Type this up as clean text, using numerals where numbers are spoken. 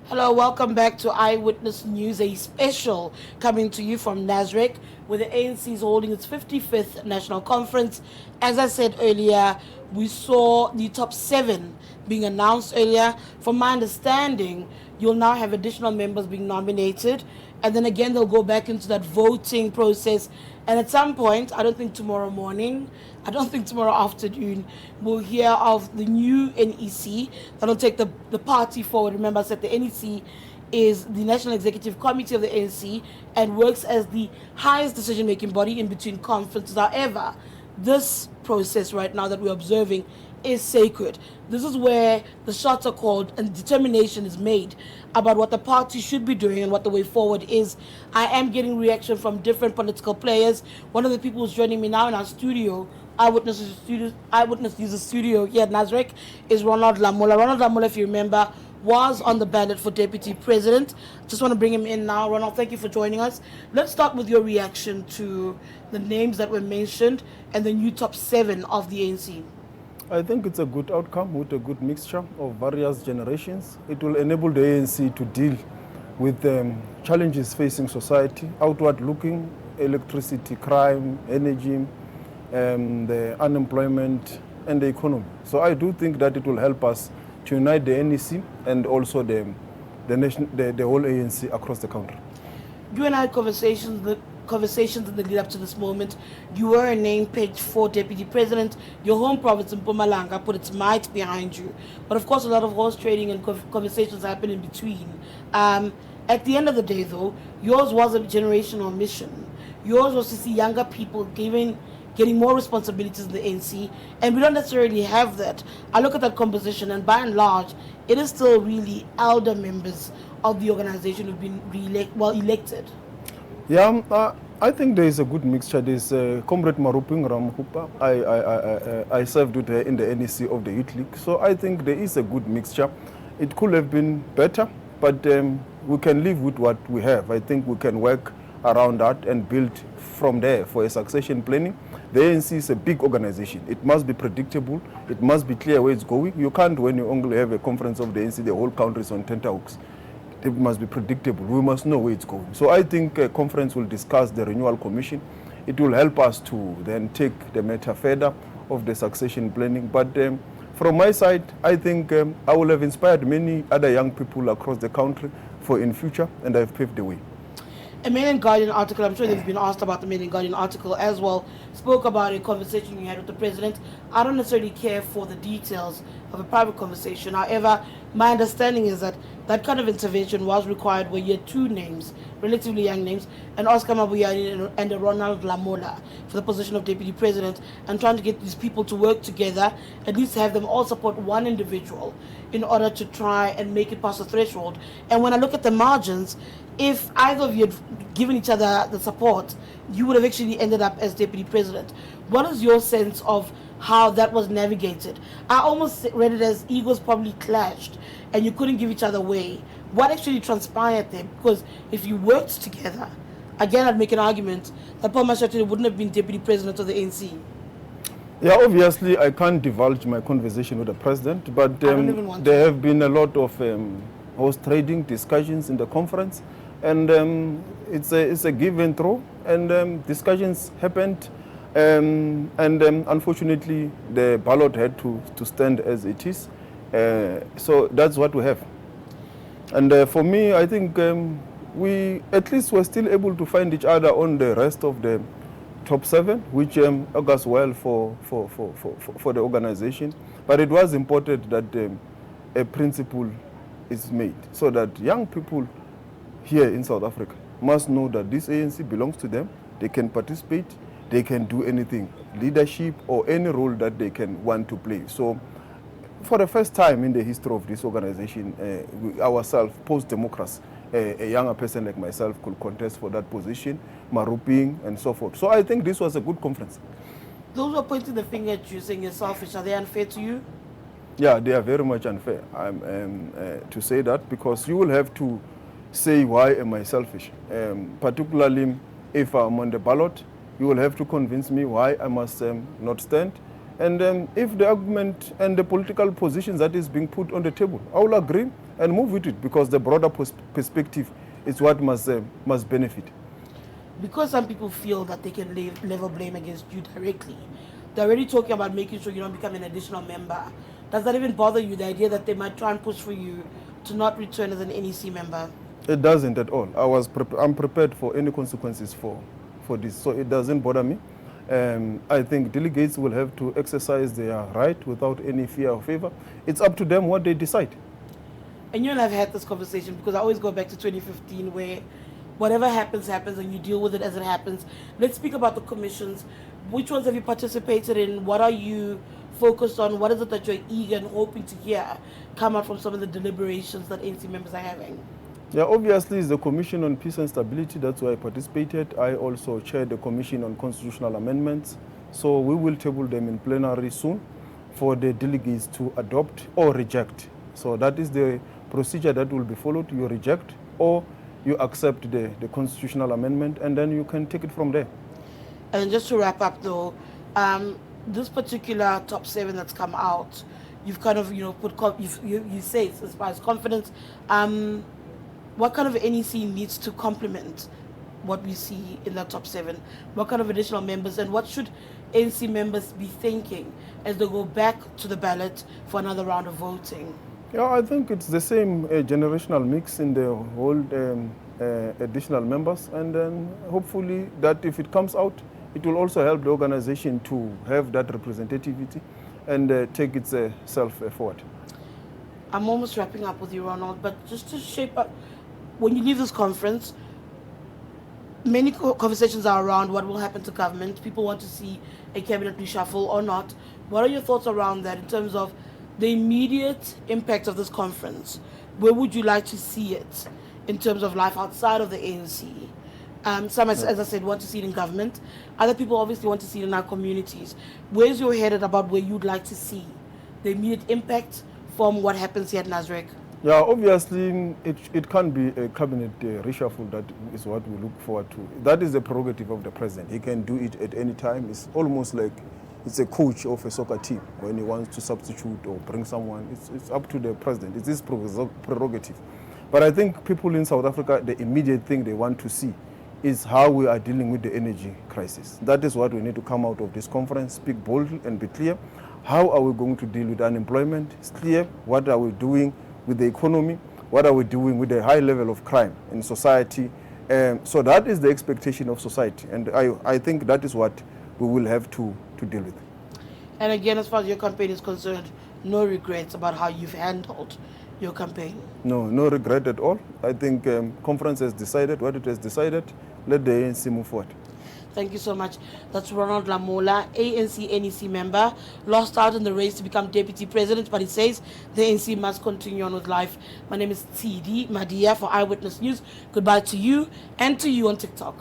Hello, welcome back to Eyewitness News, a special coming to you from Nasrec, where the ANC is holding its 55th National Conference. As I said earlier, we saw the top 7 being announced earlier. From my understanding, you'll now have additional members being nominated, and then again, they'll go back into that voting process. And at some point, I don't think tomorrow morning, I don't think tomorrow afternoon, we'll hear of the new NEC that'll take the party forward. Remember, I said the NEC is the National Executive Committee of the ANC and works as the highest decision-making body in between conferences. However, this process right now that we're observing is sacred. This is where the shots are called and determination is made about what the party should be doing and what the way forward is. I am getting reaction from different political players. One of the people who's joining me now in our studio, Eyewitness News Studio here at Nasrec, is Ronald Lamola. Ronald Lamola, if you remember, was on the ballot for Deputy President. Just want to bring him in now. Ronald, thank you for joining us. Let's start with your reaction to the names that were mentioned and the new top 7 of the ANC. I think it's a good outcome with a good mixture of various generations. It will enable the ANC to deal with challenges facing society, outward looking, electricity, crime, energy, the unemployment and the economy. So I do think that it will help us to unite the NEC and also the whole ANC across the country. You and I had conversations in the lead up to this moment. You were named page 4 Deputy President. Your home province in Mpumalanga put its might behind you. But of course, a lot of horse trading and conversations happen in between. At the end of the day, though, yours was a generational mission. Yours was to see younger people getting more responsibilities in the ANC, and we don't necessarily have that. I look at that composition, and by and large, it is still really elder members of the organization who've been elected. Yeah, I think there is a good mixture. There's Comrade Maruping Ramhupa. I served with her in the NEC of the Youth League. So I think there is a good mixture. It could have been better, but we can live with what we have. I think we can work around that and build from there for a succession planning. The ANC is a big organization. It must be predictable. It must be clear where it's going. You can't, when you only have a conference of the ANC, the whole country is on tenterhooks. It must be predictable. We must know where it's going. So I think a conference will discuss the renewal commission. It will help us to then take the matter further of the succession planning. But from my side, I think I will have inspired many other young people across the country for in future, and I've paved the way. A Mail and Guardian article, I'm sure they've been asked about the Mail and Guardian article as well, spoke about a conversation you had with the president. I don't necessarily care for the details of a private conversation. However, my understanding is that that kind of intervention was required where you had 2 names, relatively young names, and Oscar Mabuyani and Ronald Lamola for the position of Deputy President, and trying to get these people to work together, at least have them all support one individual in order to try and make it past the threshold. And when I look at the margins, if either of you had given each other the support, you would have actually ended up as Deputy President. What is your sense of how that was navigated? I almost read it as egos probably clashed and you couldn't give each other way. What actually transpired there? Because if you worked together, again, I'd make an argument that Paul Mashatile wouldn't have been Deputy President of the ANC. Yeah, obviously, I can't divulge my conversation with the president, but there have been a lot of horse trading discussions in the conference, and it's a give and throw, and discussions happened, and unfortunately, the ballot had to stand as it is. So that's what we have. And for me, I think we at least were still able to find each other on the rest of the top 7, which augurs well for the organization. But it was important that a principle is made so that young people here in South Africa must know that this ANC belongs to them. They can participate, they can do anything, leadership or any role that they can want to play. So for the first time in the history of this organization, we ourselves, post-democracy, a younger person like myself could contest for that position, Maruping and so forth. So I think this was a good conference. Those who are pointing the finger at you saying you're selfish, are they unfair to you? Yeah, they are very much unfair to say that, because you will have to say why am I selfish. Particularly if I'm on the ballot, you will have to convince me why I must not stand. And if the argument and the political positions that is being put on the table, I will agree and move with it, because the broader perspective is what must benefit. Because some people feel that they can level blame against you directly, they're already talking about making sure you don't become an additional member. Does that even bother you, the idea that they might try and push for you to not return as an NEC member? It doesn't at all. I'm prepared for any consequences for this, so it doesn't bother me. I think delegates will have to exercise their right without any fear or favor. It's up to them what they decide. And you and I have had this conversation, because I always go back to 2015, where whatever happens, happens, and you deal with it as it happens. Let's speak about the commissions. Which ones have you participated in? What are you focused on? What is it that you're eager and hoping to hear come out from some of the deliberations that ANC members are having? Yeah, obviously it's the Commission on Peace and Stability. That's why I participated. I also chaired the Commission on Constitutional Amendments. So we will table them in plenary soon for the delegates to adopt or reject. So that is the procedure that will be followed. You reject or you accept the constitutional amendment, and then you can take it from there. And just to wrap up though, this particular top 7 that's come out, you've kind of, you say it's as far as confidence. What kind of NEC needs to complement what we see in that top 7? What kind of additional members, and what should ANC members be thinking as they go back to the ballot for another round of voting? Yeah, I think it's the same generational mix in the whole additional members, and then hopefully that if it comes out, it will also help the organization to have that representativity and take itself forward. I'm almost wrapping up with you, Ronald, but just to shape up, when you leave this conference, many conversations are around what will happen to government. People want to see a cabinet reshuffle or not. What are your thoughts around that in terms of the immediate impact of this conference? Where would you like to see it in terms of life outside of the ANC? Some, as I said, want to see it in government. Other people obviously want to see it in our communities. Where's your head at about where you'd like to see the immediate impact from what happens here at Nasrec? Yeah, obviously it can't be a cabinet reshuffle. That is what we look forward to. That is the prerogative of the president. He can do it at any time. It's almost like it's a coach of a soccer team. When he wants to substitute or bring someone, it's up to the president. It's his prerogative. But I think people in South Africa, the immediate thing they want to see is how we are dealing with the energy crisis. That is what we need to come out of this conference, speak boldly and be clear. How are we going to deal with unemployment? It's clear. What are we doing with the economy? What are we doing with the high level of crime in society? So that is the expectation of society. And I think that is what we will have to deal with. And again, as far as your campaign is concerned, no regrets about how you've handled your campaign? No regret at all. I think conference has decided what it has decided. Let the ANC move forward. Thank you so much. That's Ronald Lamola, ANC NEC member, lost out in the race to become Deputy President, but he says the ANC must continue on with life. My name is Tshidi Madia for Eyewitness News. Goodbye to you and to you on TikTok.